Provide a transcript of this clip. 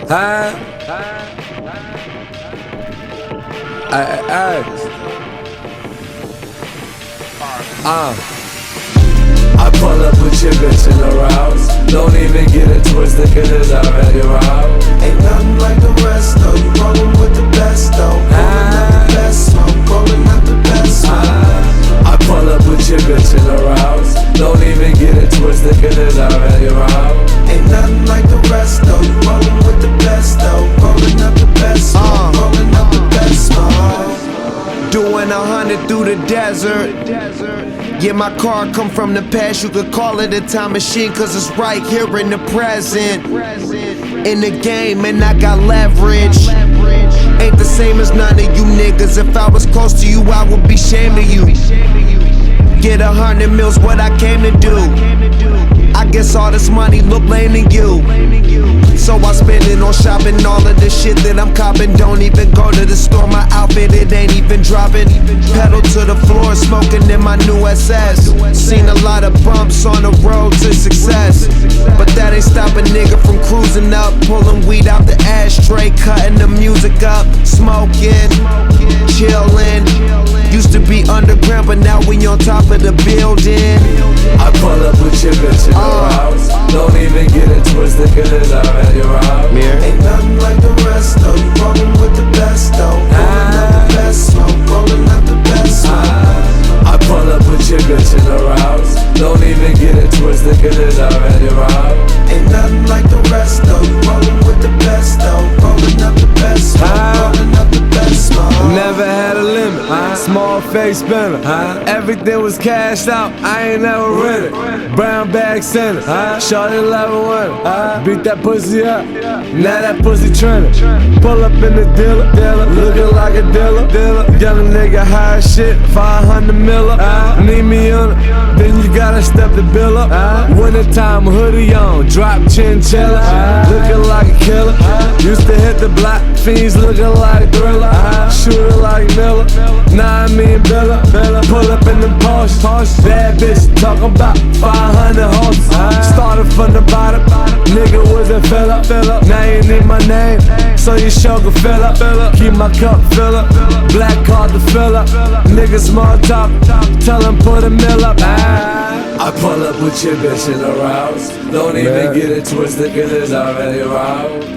Huh? I pull up with your bitch in the rouse. Don't even get it twisted, cause it's already roused. Ain't nothing like the rest though. You rollin' with the best though. Rollin' out the best smoke, rollin' out the best smoke. I pull up with your bitch in the rouse. Don't even get it twisted, cause it's already roused. Ain't nothing like the rest though. You rollin' with the best though. Rollin' out the best smoke, rollin' out the best smoke. Doing 100 through the desert. Yeah, my car come from the past. You could call it a time machine, cause it's right here in the present. In the game, and I got leverage. Ain't the same as none of you niggas. If I was close to you, I would be ashamed of you. Get 100 mils, what I came to do. I guess all this money look lame to you. So I spend it on shopping. All of the shit that I'm copping. Don't even go to the store. My outfit, it ain't even dropping. Pedal to the floor, smoking in my new SS. Seen a lot of bumps on the road to success, but that ain't stopping nigga from cruising up. Pulling weed out the ashtray, cutting the music up. Smoking, chilling. Used to be underground, but now we on top of the building. I pull up with your bitch in the rouse. Don't even get it twisted, cause it's already roused. Ain't nothing like the rest though. You rollin' with the best though. Rollin' out the best smoke, rollin' out the best smoke. I pull up with your bitch in the rouse. Don't even get it twisted, cause it's already roused. Ain't nothing like the rest though. You rollin' with the best though. Rollin' out the best smoke, rollin' out the best smoke. Never had a limit, small face spinner. Everything was cashed out, I ain't never rent it. Brown bag center, shorty level winner. Beat that pussy up, now that pussy trending. Pull up in the dealer, looking like a dealer. Young nigga high shit, 500 miller. Need me on it, then you gotta step the bill up. Wintertime hoodie on, drop chinchilla. Looking like a killer, used to hit the block, fiends looking like Thriller. Shooter like Miller, nah I mean Billa. Pull up in the Porsche, bad bitch talking about 500 horses. Started from the bottom, nigga was a filler. Now you need my name, so your show can fill up. Keep my cup fill up, black card to fill up. Nigga small talk, tell him put a mill up. I pull up with your bitch in the rouse. Don't even get it twisted, cause it's already roused.